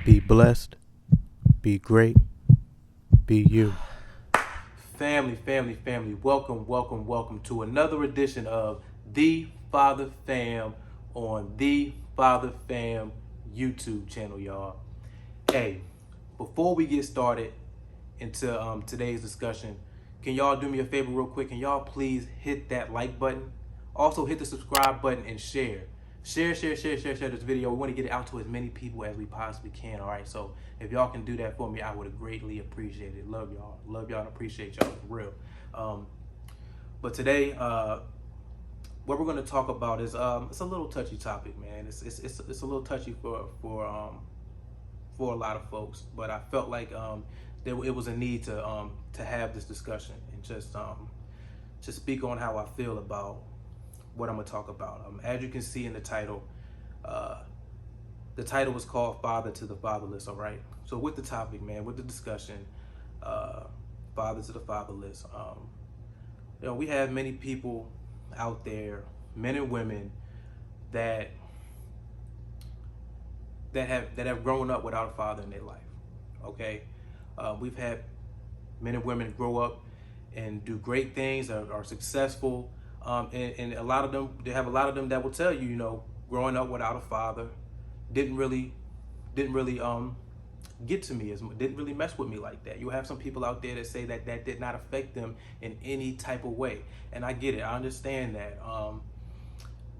Be blessed, be great, be you. Family. Welcome to another edition of The Father Fam on The Father Fam YouTube channel, y'all. Hey, before we get started into today's discussion, can y'all do me a favor real quick? Can y'all please hit that like button? Also hit the subscribe button and share. Share this video. We want to get it out to as many people as we possibly can. All right. So if y'all can do that for me, I would greatly appreciate it. Love y'all. And appreciate y'all for real. But today, what we're going to talk about is it's a little touchy topic, man. It's a little touchy for a lot of folks, but I felt like it was a need to have this discussion and just speak on how I feel about what I'm gonna talk about. As you can see in the title was called "Father to the Fatherless." All right. So with the topic, man, with the discussion, father to the fatherless. We have many people out there, men and women, that have grown up without a father in their life. Okay. We've had men and women grow up and do great things, are successful. And a lot of them, that will tell you, growing up without a father didn't really get to me, didn't really mess with me like that. You have some people out there that say that did not affect them in any type of way. And I get it, I understand that.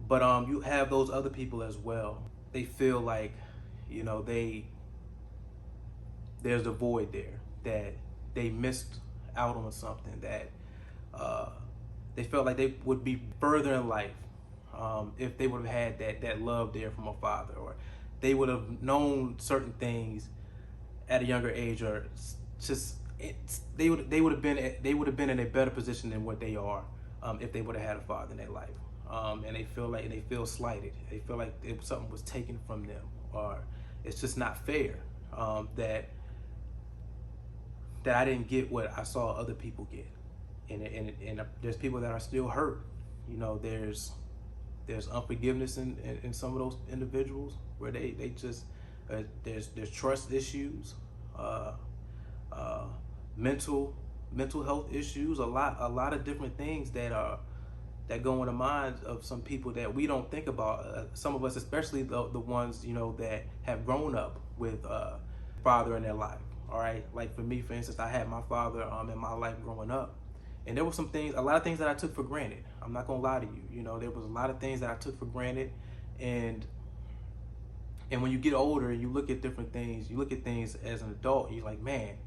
But you have those other people as well. They feel like, there's a void there, that they missed out on something, that they felt like they would be further in life if they would have had that love there from a father, or they would have known certain things at a younger age, or just they would have been in a better position than what they are if they would have had a father in their life. And they feel slighted. They feel like something was taken from them, or it's just not fair that I didn't get what I saw other people get. And there's people that are still hurt. There's unforgiveness in some of those individuals, where they just there's trust issues, mental health issues, a lot of different things that go in the minds of some people that we don't think about. Some of us, especially the ones that have grown up with father in their life. All right, like for me, for instance, I had my father in my life growing up. And there were a lot of things that I took for granted. I'm not gonna lie to you. There was a lot of things that I took for granted, and when you get older and you look at different things, you look at things as an adult, and you're like, man,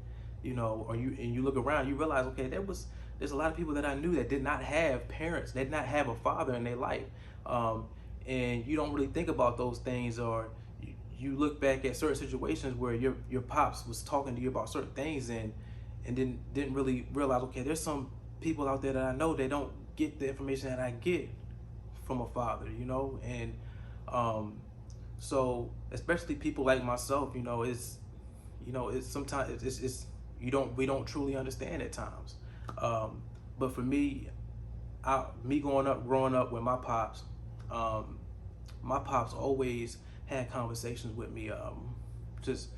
and you look around, you realize, okay, there's a lot of people that I knew that did not have parents, that did not have a father in their life, and you don't really think about those things, or you look back at certain situations where your pops was talking to you about certain things, and didn't really realize, okay, there's some people out there that I know, they don't get the information that I get from a father, and so especially people like myself, it's sometimes it's we don't truly understand at times. But for me, growing up with my pops always had conversations with me, just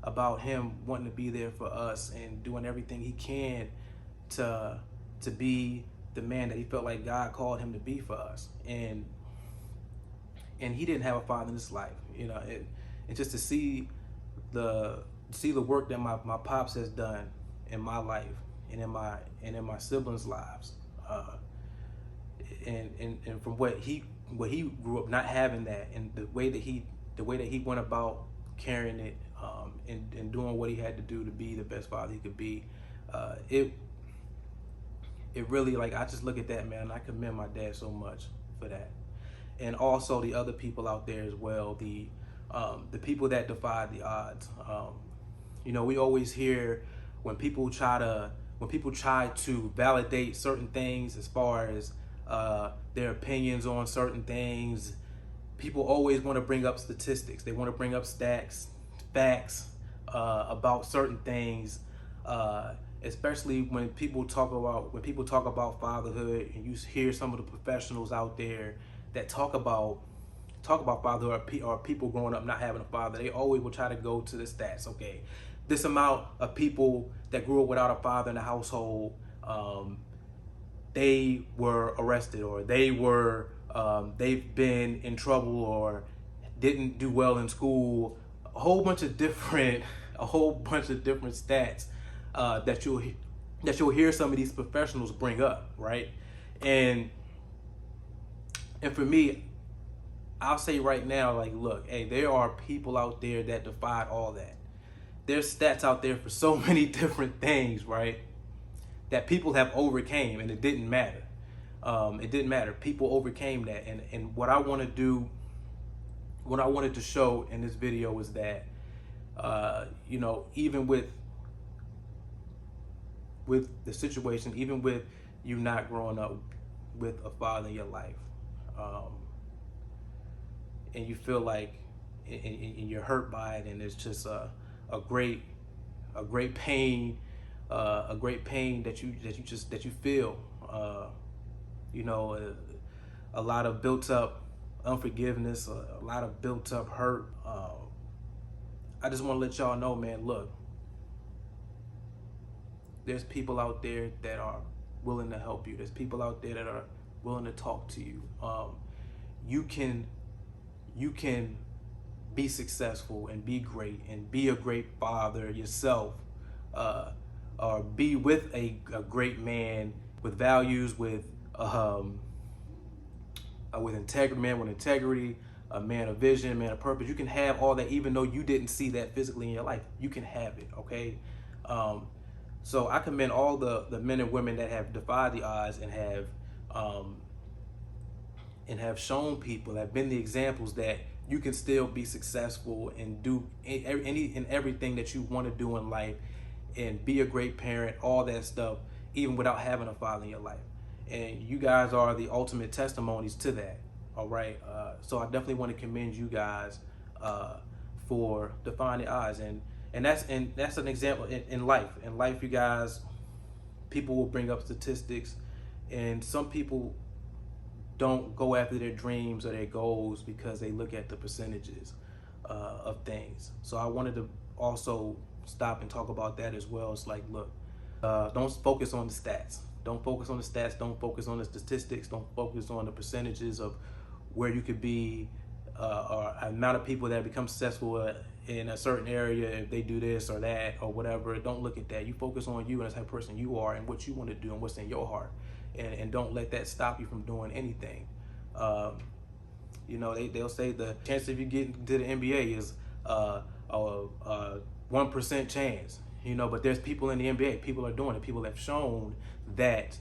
about him wanting to be there for us and doing everything he can to be the man that he felt like God called him to be for us. And he didn't have a father in his life, and just to see the work that my pops has done in my life and in my siblings' lives, and from what he grew up not having that, and the way that he went about carrying it, and doing what he had to do to be the best father he could be, it really, like, I just look at that, man, and I commend my dad so much for that. And also the other people out there as well, the people that defy the odds. We always hear when people try to validate certain things, as far as their opinions on certain things, people always want to bring up statistics. They want to bring up facts about certain things, especially when people talk about fatherhood, and you hear some of the professionals out there that talk about talk about fatherhood or people growing up not having a father, they always will try to go to the stats. Okay, this amount of people that grew up without a father in the household, they were arrested, or they've been in trouble, or didn't do well in school. A whole bunch of different stats that you'll hear some of these professionals bring up, right? And for me, I'll say right now, like, look, hey, there are people out there that defied all that. There's stats out there for so many different things, right? That people have overcame, and it didn't matter. It didn't matter. People overcame that, and what I wanted to show in this video is that, even with the situation, even with you not growing up with a father in your life, and you feel like, and you're hurt by it, and it's just a great pain, that you feel, a lot of built up unforgiveness, a lot of built up hurt. I just want to let y'all know, man, look, there's people out there that are willing to help you. There's people out there that are willing to talk to you. You can be successful and be great and be a great father yourself, or be with a great man with values, with integrity, a man of vision, a man of purpose. You can have all that, even though you didn't see that physically in your life. You can have it, okay? So I commend all the men and women that have defied the odds and have shown people, have been the examples that you can still be successful and do everything that you want to do in life, and be a great parent, all that stuff, even without having a father in your life. And you guys are the ultimate testimonies to that. All right. So I definitely want to commend you guys for defying the odds, and that's an example in life. In life, you guys, people will bring up statistics, and some people don't go after their dreams or their goals because they look at the percentages of things. So I wanted to also stop and talk about that as well. It's like, look, don't focus on the stats. Don't focus on the stats. Don't focus on the statistics. Don't focus on the percentages of where you could be, or amount of people that become successful in a certain area if they do this or that or whatever. Don't look at that. You focus on you and the type of person you are and what you want to do and what's in your heart, and don't let that stop you from doing anything. They'll say the chance of you getting to the NBA is a 1% chance. But there's people in the NBA. People are doing it. People have shown that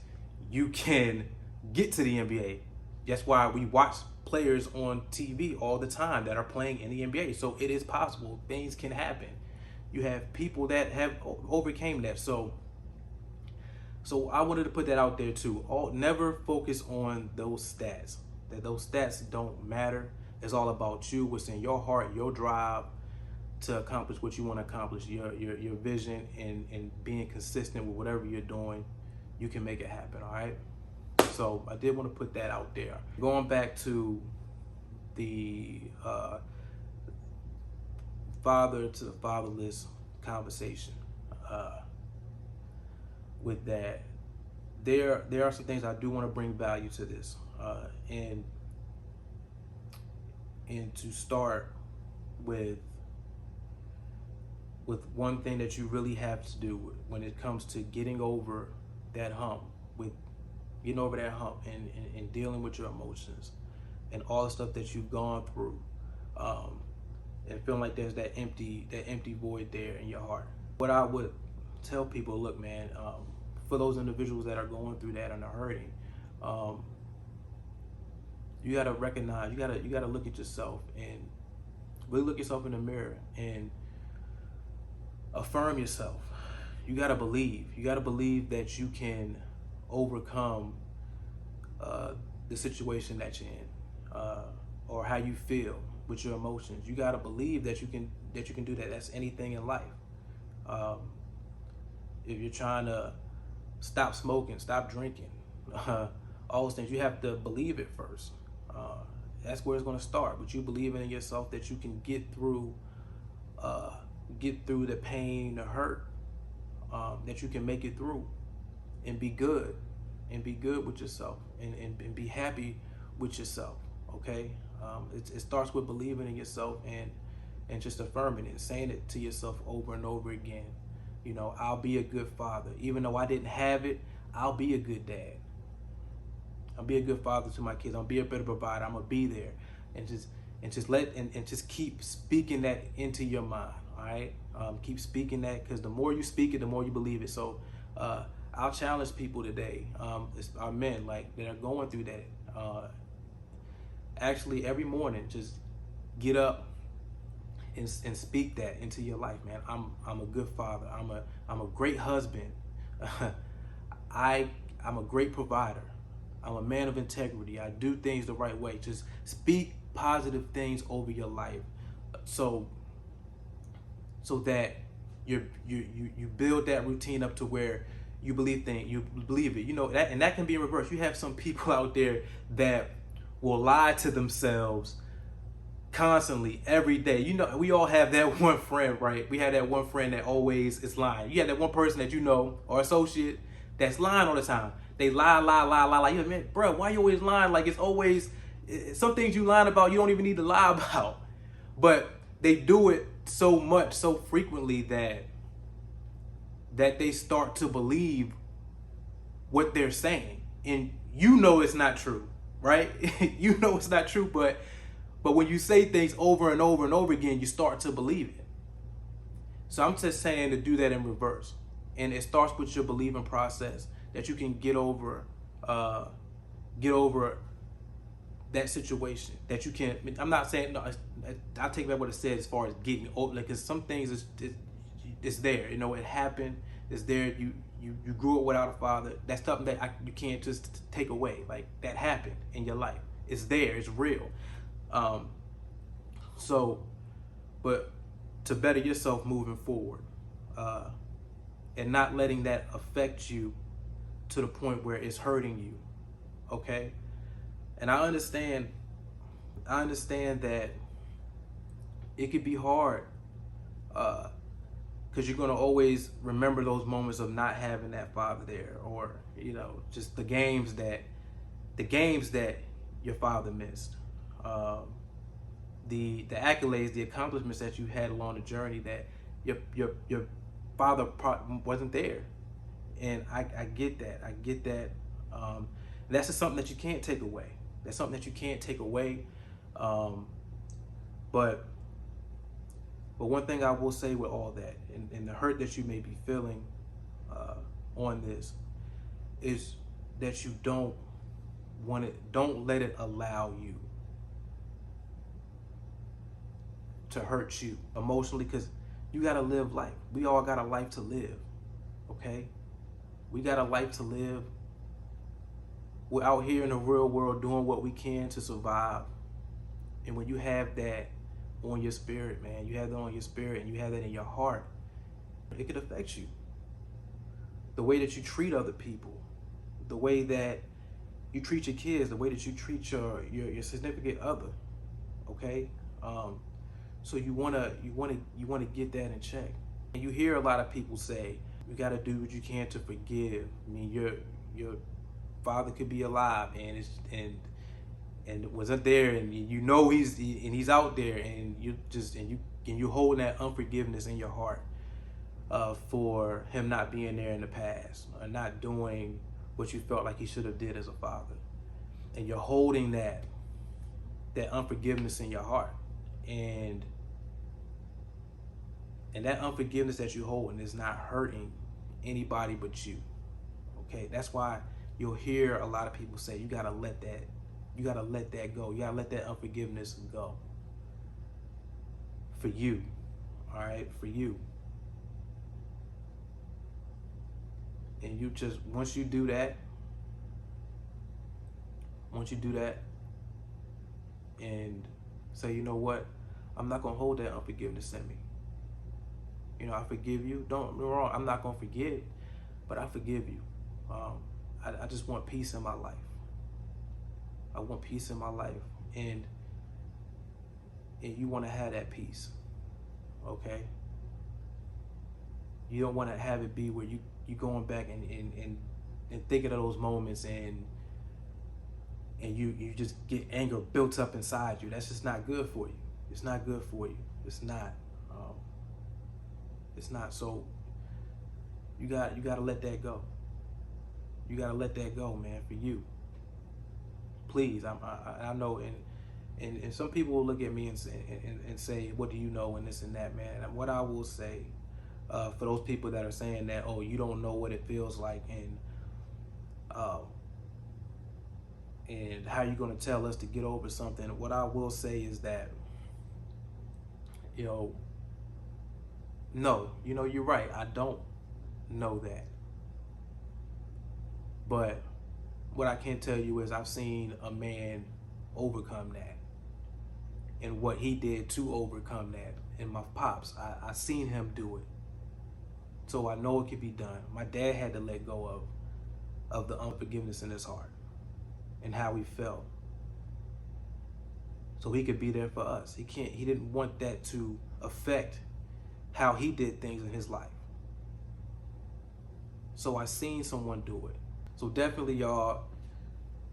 you can get to the NBA. That's why we watch players on TV all the time that are playing in the NBA. So it is possible. Things can happen. You have people that have overcame that. So I wanted to put that out there too. Never focus on those stats. That those stats don't matter. It's all about you, what's in your heart, your drive to accomplish what you want to accomplish, your vision, and being consistent with whatever you're doing. You can make it happen. All right. So I did want to put that out there. Going back to the father to the fatherless conversation, with that, there are some things I do want to bring value to this, and to start with one thing that you really have to do when it comes to getting over that hump, and dealing with your emotions and all the stuff that you've gone through, and feeling like there's that empty void there in your heart. What I would tell people, look, man, for those individuals that are going through that and are hurting, you gotta recognize, you gotta look at yourself and really look yourself in the mirror and affirm yourself. You gotta believe that you can overcome the situation that you're in, or how you feel with your emotions. You gotta believe that you can do that. That's anything in life. If you're trying to stop smoking, stop drinking, all those things, you have to believe it first. That's where it's going to start. But you believing in yourself that you can uh, get through the pain, the hurt, that you can make it through and be good, and be good with yourself, and be happy with yourself. Okay, it starts with believing in yourself, and just affirming it, saying it to yourself over and over again. You know, I'll be a good father, even though I didn't have it. I'll be a good dad. I'll be a good father to my kids. I'll be a better provider. I'm gonna be there, and just keep speaking that into your mind. All right, keep speaking that, because the more you speak it, the more you believe it. So I'll challenge people today, our men, like, that are going through that. Actually, every morning, just get up and speak that into your life, man. I'm a good father. I'm a great husband. I'm a great provider. I'm a man of integrity. I do things the right way. Just speak positive things over your life, so that you build that routine up to where you believe it. You know that, and that can be in reverse. You have some people out there that will lie to themselves constantly, every day. You know, we all have that one friend, right? We have that one friend that always is lying. You have that one person that you know, or associate, that's lying all the time. They lie. Yeah, man, bro, why you always lying? Like, it's always some things you lying about you don't even need to lie about. But they do it so much, so frequently, that they start to believe what they're saying. And you know it's not true, right? You know it's not true, but when you say things over and over and over again, you start to believe it. So I'm just saying to do that in reverse. And it starts with your believing process, that you can get over that situation. That you can, I'm not saying, no, I'll take back what it said as far as getting over, like, because some things it's there. You know, it happened. It's there. You grew up without a father. That's something that you can't just take away. Like, that happened in your life. It's there. It's real. But to better yourself moving forward, and not letting that affect you to the point where it's hurting you. Okay. And I understand that it could be hard, because you're going to always remember those moments of not having that father there, or, you know, just the games that your father missed, the accolades, the accomplishments that you had along the journey that your father wasn't there. And I get that. That's just something that you can't take away. But one thing I will say with all that, and the hurt that you may be feeling on this, is that you don't let it allow you to hurt you emotionally, because you got to live life. We all got a life to live. Okay, we got a life to live. We're out here in the real world doing what we can to survive. And when you have that on your spirit, man, you have that on your spirit, and you have that in your heart, it could affect you. The way that you treat other people, the way that you treat your kids, the way that you treat your significant other. Okay, so you wanna get that in check. And you hear a lot of people say, you gotta do what you can to forgive. I mean, your father could be alive and wasn't there, and you know he's out there, and you hold that unforgiveness in your heart for him not being there in the past, or not doing what you felt like he should have did as a father, and you're holding that unforgiveness in your heart, and that unforgiveness that you're holding is not hurting anybody but you. Okay, that's why you'll hear a lot of people say you gotta let that go. You gotta let that unforgiveness go. For you, all right, for you. And you just, once you do that, and say, you know what, I'm not gonna hold that unforgiveness in me. You know, I forgive you. Don't get me wrong, I'm not gonna forget, but I forgive you. I just want peace in my life. I want peace in my life. And and you want to have that peace, okay? You don't want to have it be where you going back and thinking of those moments, and you just get anger built up inside you. That's just not good for you. It's not good for you. It's not. It's not. So you got to let that go. You got to let that go, man, for you. Please, I know, and some people will look at me and say, what do you know, and this and that, man. And what I will say, for those people that are saying that, oh, you don't know what it feels like, and how you going to tell us to get over something, what I will say is that, no, you're right. I don't know that. But what I can tell you is I've seen a man overcome that, and what he did to overcome that. And my pops, I seen him do it. So I know it can be done. My dad had to let go of the unforgiveness in his heart and how he felt, so he could be there for us. He didn't want that to affect how he did things in his life. So I seen someone do it. So definitely, y'all,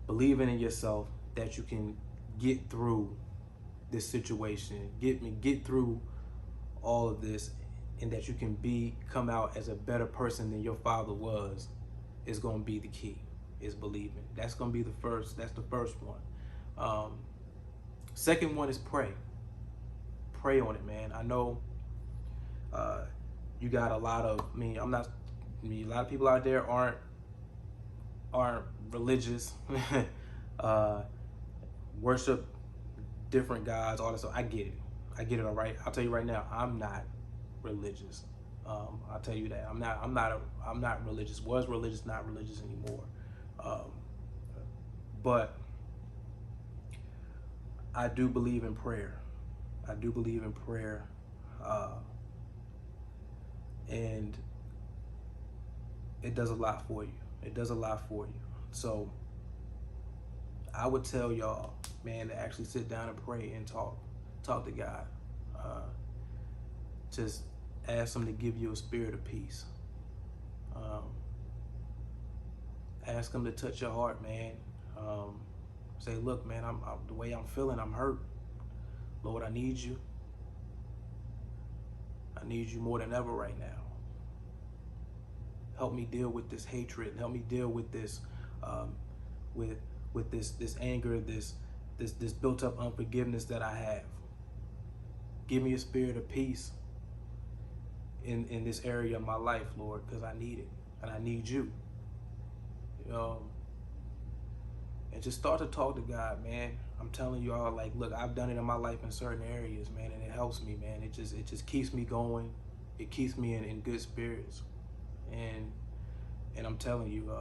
believing in yourself that you can get through this situation, get through all of this, and that you can come out as a better person than your father was, is going to be the key. Is believing. That's going to be that's the first one. Second one is pray. Pray on it, man. I know you got a lot of, a lot of people out there aren't religious, worship different gods, all that stuff. I get it, all right? I'll tell you right now, I'm not religious. I'll tell you that. I'm not religious. Was religious, not religious anymore. But I do believe in prayer. And it does a lot for you. So I would tell y'all, man, to actually sit down and pray and talk to God. Just ask him to give you a spirit of peace. Ask him to touch your heart, man. Say, look, man, I'm the way I'm feeling, I'm hurt. Lord, I need you. I need you more than ever right now. Help me deal with this hatred. Help me deal with this, with this anger, this built up unforgiveness that I have. Give me a spirit of peace in this area of my life, Lord, because I need it, and I need you. And just start to talk to God, man. I'm telling you all, like, look, I've done it in my life in certain areas, man, and it helps me, man. It just keeps me going. It keeps me in good spirits. And I'm telling you,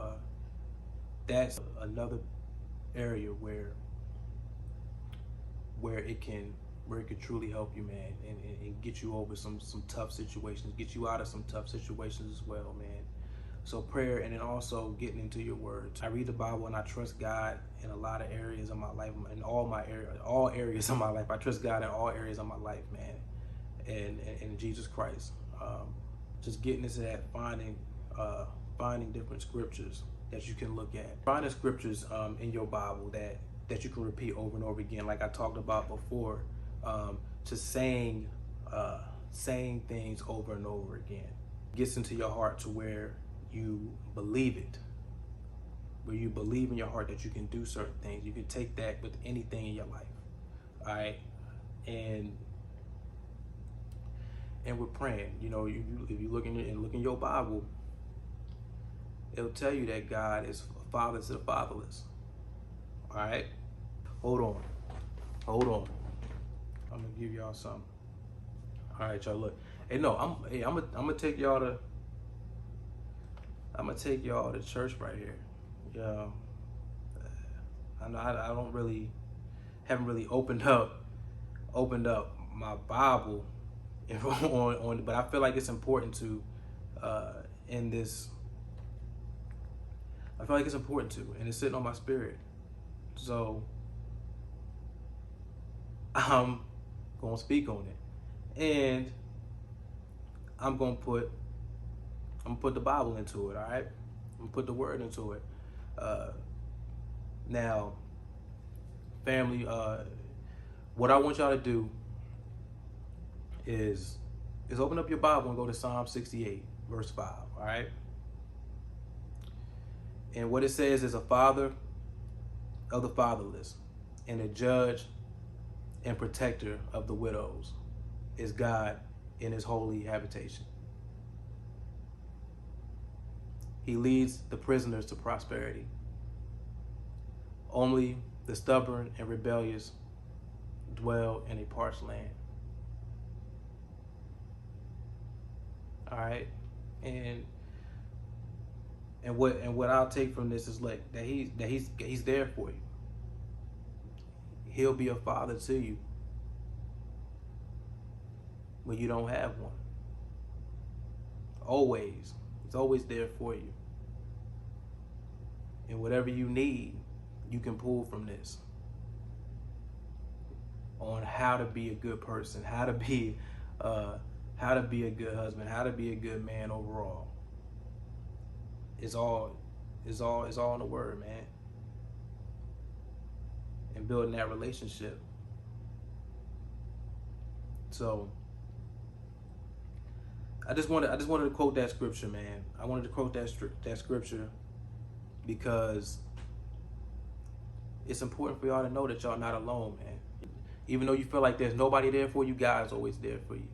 that's another area where it can truly help you, man, and get you over some tough situations, get you out of some tough situations as well, man. So prayer, and then also getting into your words. I read the Bible and I trust God in a lot of areas of my life, in all areas of my life. I trust God in all areas of my life, man, and Jesus Christ. Just getting into that, finding different scriptures that you can look at. Finding scriptures in your Bible that you can repeat over and over again, like I talked about before. Just saying things over and over again gets into your heart to where you believe it, where you believe in your heart that you can do certain things. You can take that with anything in your life, all right? And we're praying. If you look in your Bible, it'll tell you that God is a father to the fatherless. All right, hold on. I'm gonna give y'all something. All right, y'all, look. Hey, no, I'm gonna take y'all to. I'm gonna take y'all to church right here. Yeah, I know I haven't really opened up my Bible on, but I feel like it's important to in this. I feel like it's important to, and it's sitting on my spirit. So Gonna speak on it, and I'm gonna put the Bible into it. All right, I'm gonna put the Word into it. Uh, Now, family, what I want y'all to do is open up your Bible and go to Psalm 68, verse 5. All right, and what it says is, a father of the fatherless and a judge and protector of the widows is God in his holy habitation. He leads the prisoners to prosperity. Only the stubborn and rebellious dwell in a parched land. All right, and what I'll take from this is like that he's there for you. He'll be a father to you when you don't have one. Always, he's always there for you. And whatever you need, you can pull from this on how to be a good person, how to be a good husband, how to be a good man overall. It's all in the Word, man. And building that relationship. So I just wanted to quote that scripture, man. I wanted to quote that scripture because it's important for y'all to know that y'all not alone, man. Even though you feel like there's nobody there for you, God's always there for you.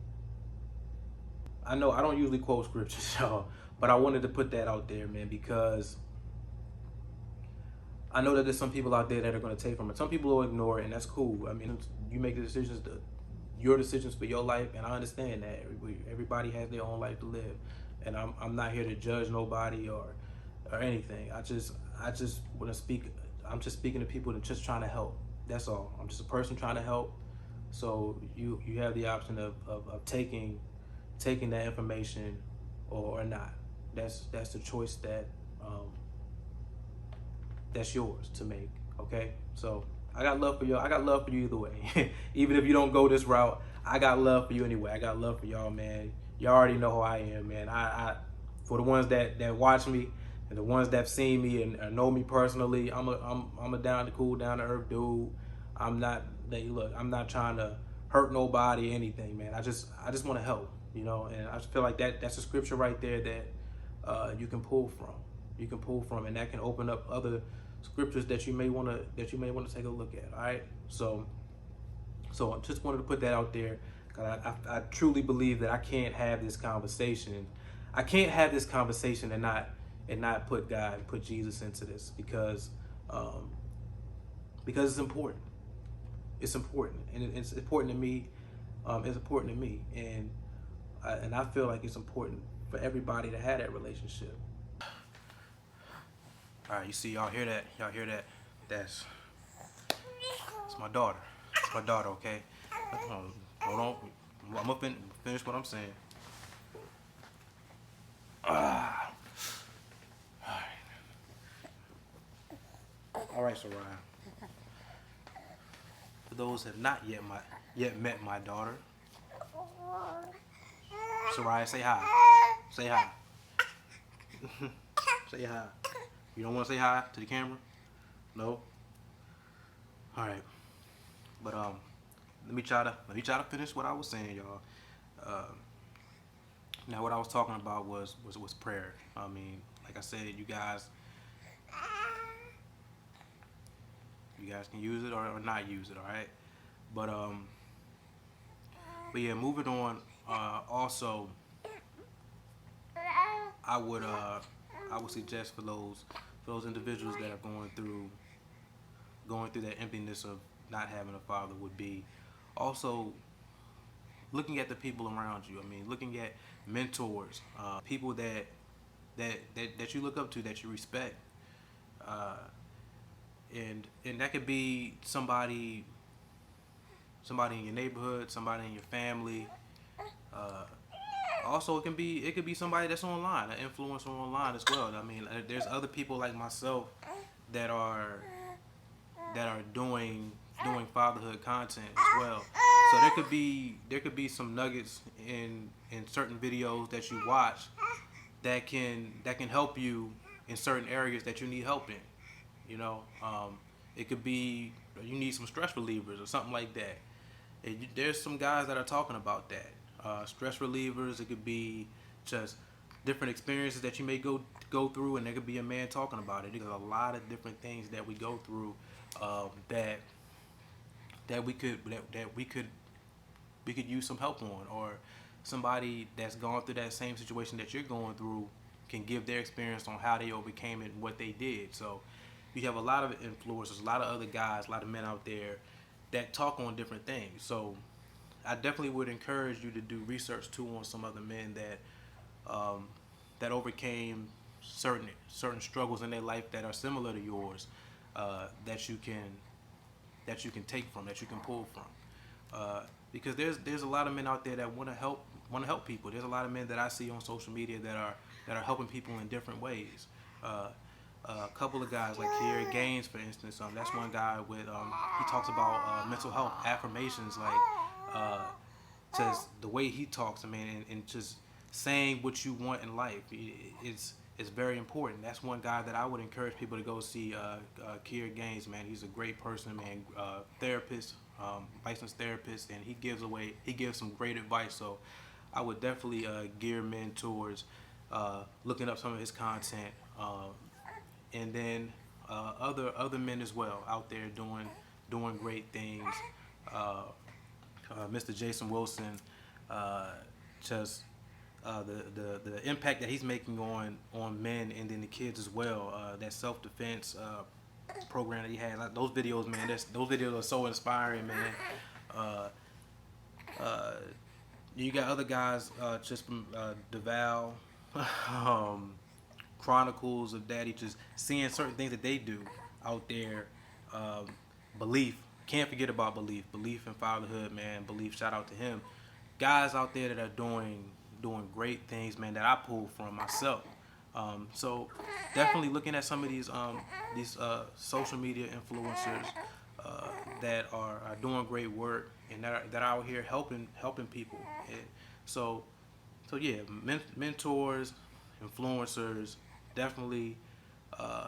I know I don't usually quote scriptures, y'all, but I wanted to put that out there, man, because I know that there's some people out there that are going to take from it. Some people will ignore it, and that's cool. I mean, you make the decisions, your decisions for your life, and I understand that. Everybody has their own life to live, and I'm not here to judge nobody or anything. I just want to speak. I'm just speaking to people that are just trying to help. That's all. I'm just a person trying to help. So you have the option of taking that information or not. That's the choice that's yours to make. Okay, so I got love for you. I got love for you either way. Even if you don't go this route, I got love for you anyway. I got love for y'all, man. Y'all already know who I am, man. I for the ones that watch me and the ones that've seen me and know me personally, I'm a down to earth dude. I'm not trying to hurt nobody or anything, man. I just want to help, you know. And I just feel like that's a scripture right there that you can pull from, and that can open up other scriptures that you may want to take a look at. All right, so I just wanted to put that out there, because I truly believe that I can't have this conversation and not put God and put Jesus into this, because it's important. It's important, and it's important to me. It's important to me, and I feel like it's important for everybody to have that relationship. All right, you see, y'all hear that? That's my daughter. It's my daughter, okay? Hold on. I'm gonna finish what I'm saying. All right, Soraya. For those who have not yet met my daughter, Soraya, say hi. Say hi. Say hi. You don't want to say hi to the camera? No? Alright. But let me try to finish what I was saying, y'all. Now what I was talking about was prayer. I mean, like I said, you guys can use it or not use it, alright? But yeah, moving on, also I would suggest for those individuals that are going through that emptiness of not having a father, would be also looking at the people around you. I mean, looking at mentors, people that you look up to, that you respect, and that could be somebody in your neighborhood, somebody in your family. Also, it could be somebody that's online, an influencer online as well. I mean, there's other people like myself that are doing fatherhood content as well. So there could be some nuggets in certain videos that you watch that can help you in certain areas that you need help in. You know, it could be you need some stress relievers or something like that. There's some guys that are talking about that. Stress relievers. It could be just different experiences that you may go through, and there could be a man talking about it. There's a lot of different things that we go through that we could use some help on, or somebody that's gone through that same situation that you're going through can give their experience on how they overcame it and what they did. So you have a lot of influencers, a lot of other guys, a lot of men out there that talk on different things. So I definitely would encourage you to do research too on some other men that overcame certain struggles in their life that are similar to yours, that you can take from, that you can pull from. Because there's a lot of men out there that want to help people. There's a lot of men that I see on social media that are helping people in different ways. A couple of guys like Kerry Gaines, for instance. That's one guy with he talks about mental health affirmations, like just the way he talks. I mean, and just saying what you want in life. It's very important. That's one guy that I would encourage people to go see. Kerry Gaines, man, he's a great person, man. Therapist, licensed therapist, and he gives some great advice. So I would definitely gear men towards looking up some of his content, and then other men as well out there doing great things. Mr. Jason Wilson, just the impact that he's making on men and then the kids as well. That self defense program that he had, like those videos, man. Those videos are so inspiring, man. Uh, you got other guys just from DeVal, Chronicles of Daddy, just seeing certain things that they do out there. Belief, can't forget about Belief in Fatherhood, man. Belief, shout out to him. Guys out there that are doing great things, man, that I pull from myself. So definitely looking at some of these social media influencers that are doing great work and that are out here helping people. And so yeah, mentors, influencers, definitely uh,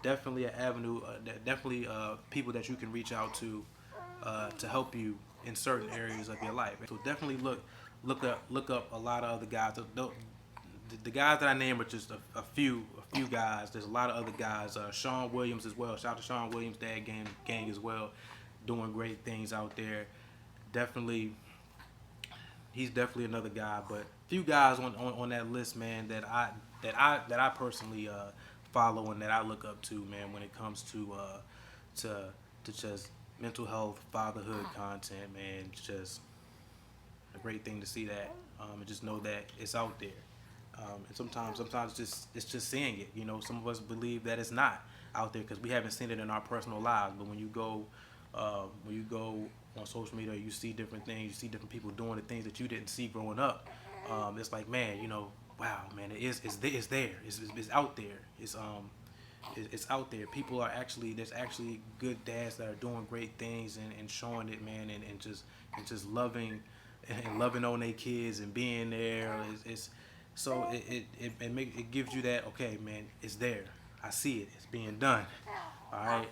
definitely an avenue, definitely people that you can reach out to help you in certain areas of your life. So definitely look up a lot of other guys. The guys that I name are just a few guys. There's a lot of other guys. Sean Williams as well. Shout out to Sean Williams, Dad Gang as well, doing great things out there. Definitely, he's definitely another guy. But few guys on that list, man, that I personally follow and that I look up to, man, when it comes to just mental health, fatherhood content, man. It's just a great thing to see that, and just know that it's out there. And sometimes it's just seeing it. You know, some of us believe that it's not out there because we haven't seen it in our personal lives. But when you go on social media, you see different things. You see different people doing the things that you didn't see growing up. It's like, man, you know, wow, man, it's there. It's out there. It's out there. People are there's actually good dads that are doing great things and showing it, man, and just loving on their kids and being there. So it gives you that, okay, man, it's there. I see it. It's being done. All right.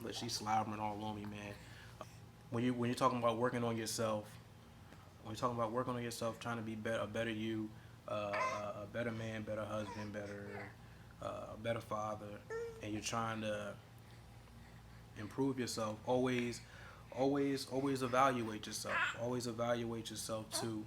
But she's slobbering all on me, man. When you're talking about working on yourself, trying to be a better you, a better man, better husband, a better father, and you're trying to improve yourself, always evaluate yourself. Always evaluate yourself too,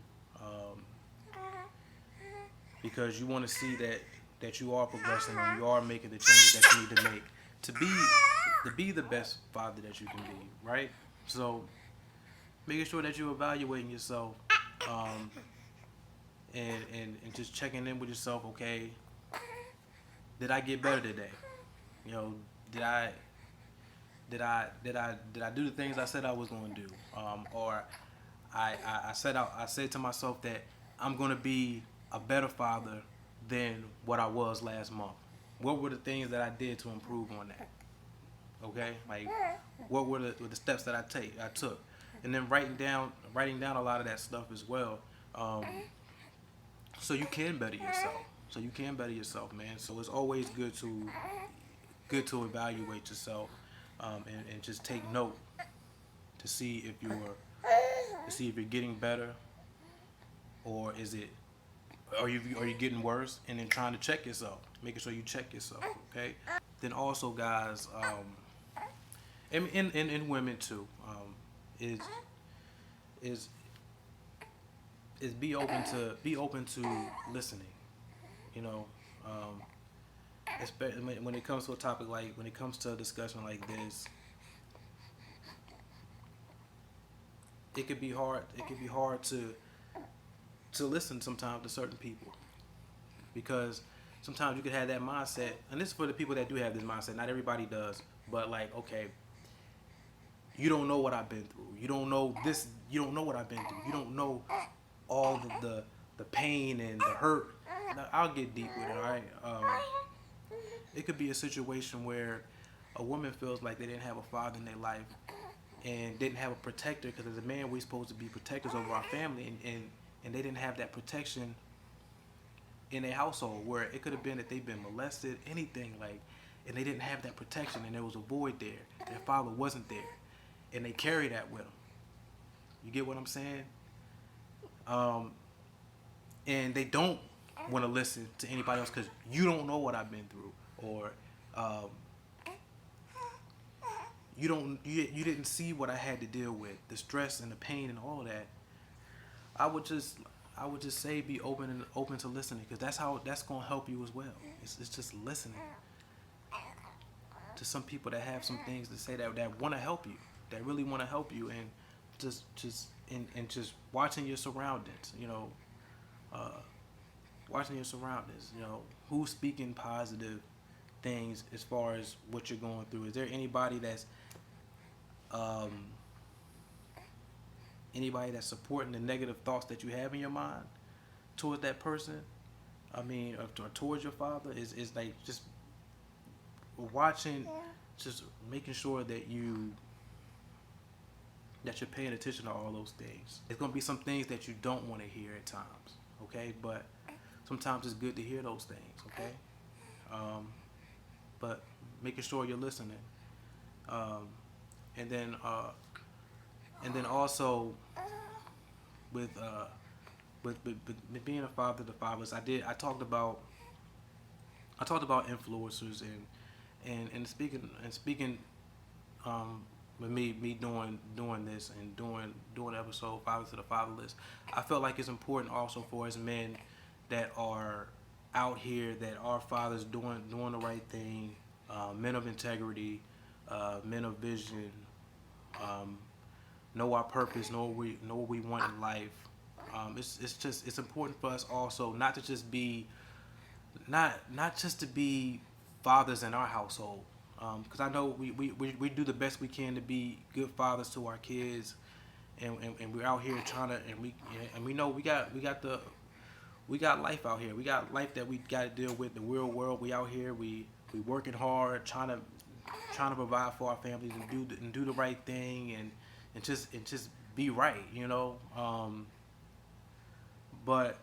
because you want to see that you are progressing and you are making the changes that you need to make to be the best father that you can be, right? So making sure that you're evaluating yourself, and just checking in with yourself. Okay, did I get better today? You know, did I do the things I said I was going to do? Or I said to myself that I'm going to be a better father than what I was last month. What were the things that I did to improve on that? Okay, like what were the steps that I took? and then writing down a lot of that stuff as well, um, so you can better yourself. So you can better yourself, man. So it's always good to evaluate yourself, and just take note to see if you're getting better, or is it are you getting worse, and then trying to check yourself, making sure you check yourself. Okay. Then also, guys, and women too, is is is be open to listening. You know, especially when it comes to a topic like when it comes to a discussion like this, it could be hard. It could be hard to listen sometimes to certain people, because sometimes you could have that mindset, and this is for the people that do have this mindset. Not everybody does, but like, okay, you don't know what I've been through. You don't know this. You don't know what I've been through. You don't know all the pain and the hurt. Now, I'll get deep with it. All right. It could be a situation where a woman feels like they didn't have a father in their life and didn't have a protector, because as a man we're supposed to be protectors over our family, and they didn't have that protection in a household, where it could have been that they've been molested, anything like, and they didn't have that protection, and there was a void there. Their father wasn't there, and they carry that with them. You get what I'm saying? And they don't want to listen to anybody else because you don't know what I've been through, or um, you didn't see what I had to deal with, the stress and the pain and all that. I would just say be open to listening, because that's gonna help you as well. It's just listening to some people that have some things to say that want to help you, that really want to help you, and just watching your surroundings. Uh, Watching your surroundings. Who's speaking positive things as far as what you're going through. Is there anybody um, that's supporting the negative thoughts that you have in your mind towards that person? I mean, or towards your father? Is like just watching, just making sure that you're paying attention to all those things. It's gonna be some things that you don't want to hear at times, okay? But sometimes it's good to hear those things, okay? But making sure you're listening, um, and then also with being a father to fathers, I talked about influencers, and speaking with me doing this and doing the episode Father to the Fatherless. I felt like it's important also for us men that are out here, that are fathers, doing the right thing, men of integrity, men of vision, know our purpose, know what we want in life. It's important for us also not to just be not just to be fathers in our household, because I know we do the best we can to be good fathers to our kids, and we're out here trying to, and we know we got life out here. We got life that we got to deal with, the real world. We out here, we working hard, trying to provide for our families, and do the right thing, and just be right, but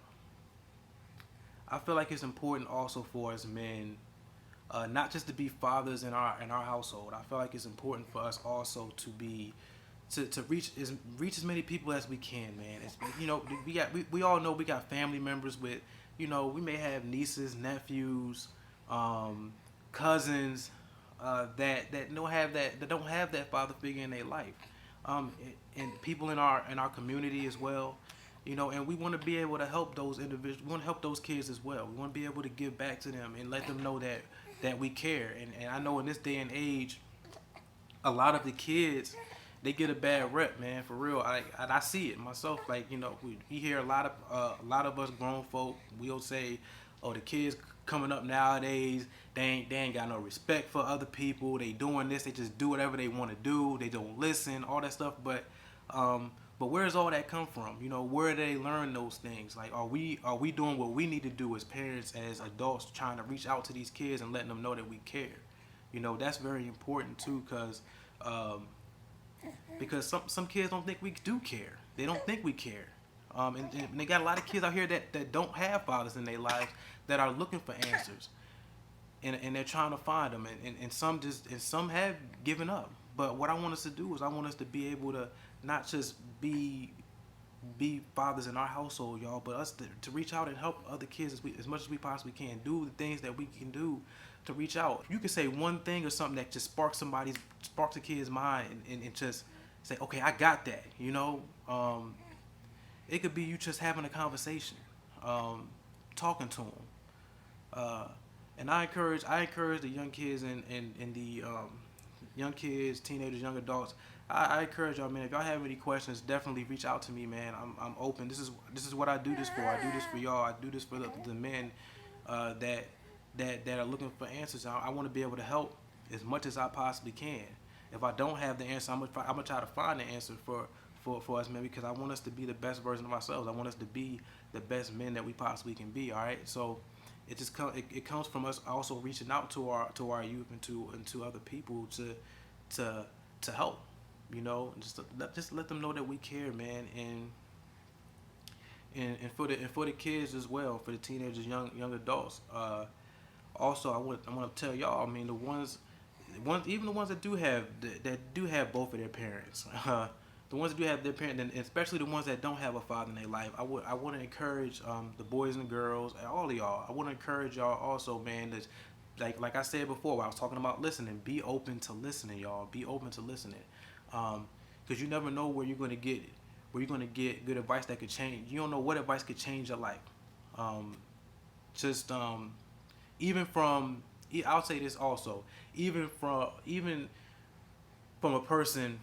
I feel like it's important also for us men, not just to be fathers in our household. I feel like it's important for us also to be to reach as many people as we can, man. We all know we got family members with, we may have nieces, nephews, cousins, that don't have that father figure in their life, and people in our community as well. And we want to be able to help those individuals. We want to help those kids as well. We want to be able to give back to them and let them know that we care. And I know in this day and age, a lot of the kids, they get a bad rep, man, for real. I see it myself. Like, we hear a lot of us grown folk. We'll say, "Oh, the kids coming up nowadays, they ain't got no respect for other people. They doing this. They just do whatever they want to do. They don't listen, all that stuff." But where does all that come from? Where do they learn those things? Like, are we doing what we need to do as parents, as adults, trying to reach out to these kids and letting them know that we care? That's very important too, because because some kids don't think we do care. They don't think we care. And they got a lot of kids out here that don't have fathers in their lives that are looking for answers, and they're trying to find them, and some have given up. But what I want us to do is I want us to be able to not just be fathers in our household, y'all, but us to reach out and help other kids as much as we possibly can. Do the things that we can do to reach out. You can say one thing or something that just sparks a kid's mind, and just say, okay, I got that. It could be you just having a conversation, talking to them. And I encourage the young kids and the young kids, teenagers, young adults. I encourage y'all, man. If y'all have any questions, definitely reach out to me, man. I'm open. This is what I do this for. I do this for y'all. I do this for the men that are looking for answers. I want to be able to help as much as I possibly can. If I don't have the answer, I'm gonna try to find the answer for us, man, because I want us to be the best version of ourselves. I want us to be the best men that we possibly can be. All right, so it comes from us also reaching out to our youth and to other people to help, just let them know that we care, man, and for the kids as well, for the teenagers, young adults. Also, I want to tell y'all, I mean, even the ones that do have both of their parents, the ones that do have their parents, and especially the ones that don't have a father in their life. I want to encourage the boys and girls, and all of y'all. I want to encourage y'all also, man. That like I said before, when I was talking about listening, be open to listening, y'all. Be open to listening, because you never know where you're gonna get good advice that could change. You don't know what advice could change your life. Just even from I'll say this also, even from a person.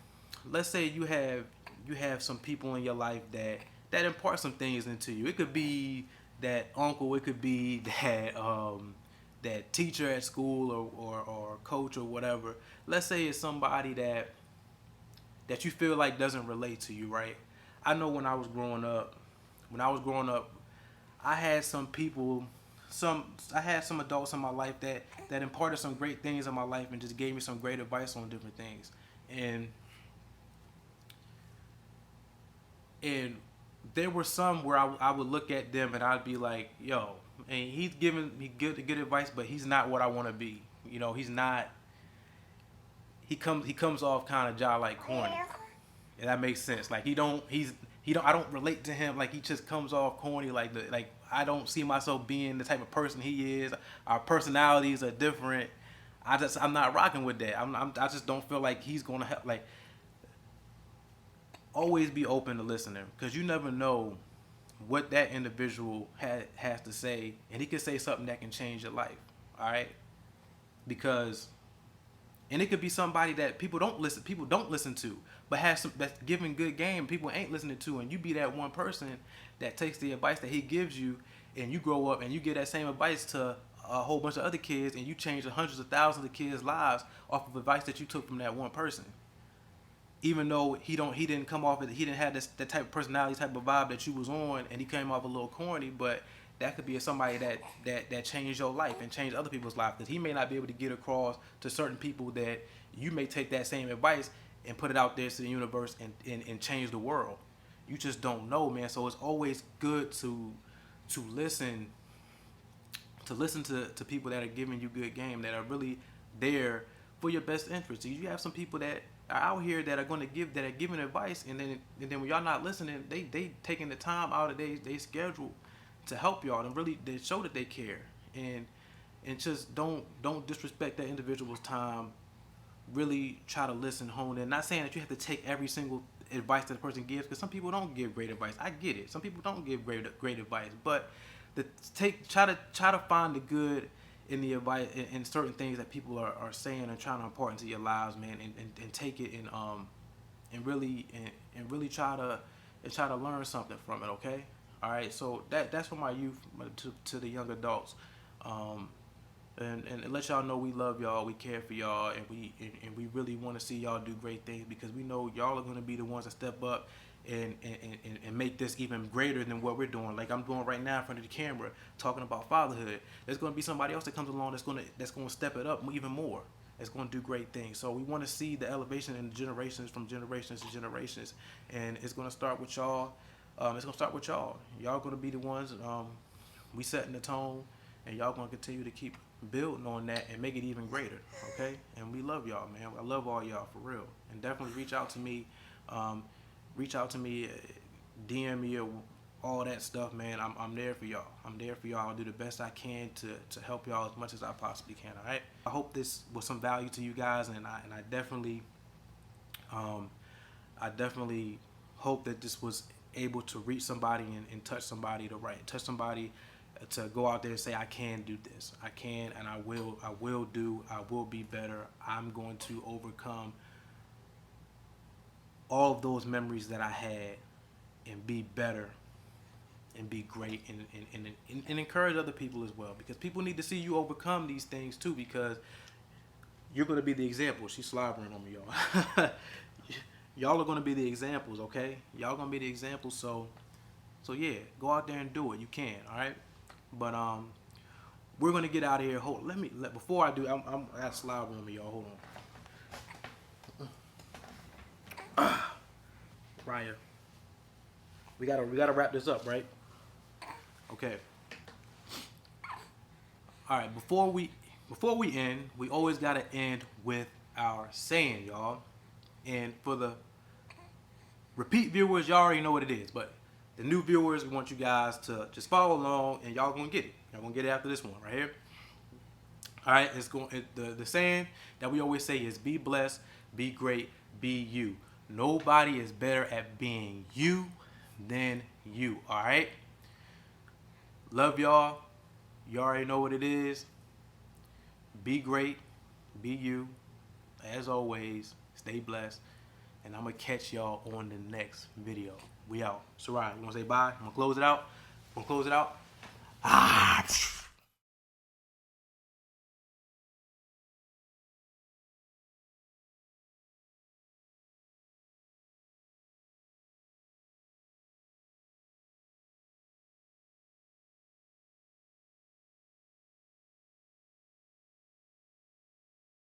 Let's say you have some people in your life that impart some things into you. It could be that uncle, it could be that teacher at school, or coach or whatever. Let's say it's somebody that you feel like doesn't relate to you, right? I know when I was growing up, I had some people, I had some adults in my life that imparted some great things in my life and just gave me some great advice on different things. And there were some where I would look at them and I'd be like, yo, and he's giving me good advice, but he's not what I want to be. He's not. He comes off kind of like corny, and that makes sense. Like he don't. I don't relate to him. Like he just comes off corny. Like I don't see myself being the type of person he is. Our personalities are different. I'm not rocking with that. I just don't feel like he's gonna help. Like, always be open to listening, because you never know what that individual has to say, and he could say something that can change your life. All right, because and it could be somebody that people don't listen to, but has some that's giving good game people ain't listening to, and you be that one person that takes the advice that he gives you, and you grow up and you give that same advice to a whole bunch of other kids, and you change the hundreds of thousands of kids' lives off of advice that you took from that one person. Even though he didn't come off he didn't have that type of personality, type of vibe that you was on, and he came off a little corny, but that could be somebody that changed your life and changed other people's life, because he may not be able to get across to certain people that you may take that same advice and put it out there to the universe and change the world. You just don't know, man. So it's always good to listen to people that are giving you good game, that are really there for your best interest. You have some people that are out here that are giving advice, and then when y'all not listening, they taking the time out of they schedule to help y'all, and really they show that they care, and just don't disrespect that individual's time. Really try to listen, hone in. Not saying that you have to take every single advice that the person gives, because some people don't give great advice. I get it. Some people don't give great advice, but try to find the good in the advice, in certain things that people are saying and trying to impart into your lives, man, and take it and really try to learn something from it. Okay, all right. So that's for my youth, to the young adults, and let y'all know we love y'all, we care for y'all, and we really want to see y'all do great things, because we know y'all are going to be the ones that step up and make this even greater than what we're doing. Like I'm doing right now in front of the camera, talking about fatherhood. There's going to be somebody else that comes along that's going to step it up even more. It's going to do great things. So we want to see the elevation in generations, from generations to generations, and it's going to start with y'all. It's going to start with y'all. Y'all going to be the ones. We setting the tone, and y'all going to continue to keep building on that and make it even greater. Okay, and we love y'all, man. I love all y'all for real, and definitely reach out to me. Reach out to me, DM me, or all that stuff, man. I'm there for y'all. I'm there for y'all. I'll do the best I can to help y'all as much as I possibly can. All right. I hope this was some value to you guys, and I definitely hope that this was able to reach somebody and touch somebody touch somebody to go out there and say, I can do this. I can, and I will be better. I'm going to overcome all of those memories that I had and be better and be great, and encourage other people as well, because people need to see you overcome these things too, because you're going to be the example. She's slobbering on me, y'all. Y'all are going to be the examples, okay? Y'all going to be the examples, so yeah, go out there and do it. You can, all right? But we're going to get out of here. Before I do, I got slobbering on me, y'all. Hold on. Ryan, we gotta wrap this up, right? Okay. All right. Before we end, we always gotta end with our saying, y'all. And for the repeat viewers, y'all already know what it is. But the new viewers, we want you guys to just follow along, and y'all gonna get it. Y'all gonna get it after this one right here. All right. The saying that we always say is: be blessed, be great, be you. Nobody is better at being you than you. All right. Love y'all. You already know what it is. Be great. Be you. As always, stay blessed. And I'm going to catch y'all on the next video. We out. Sarai, you want to say bye? I'm going to close it out. Ah.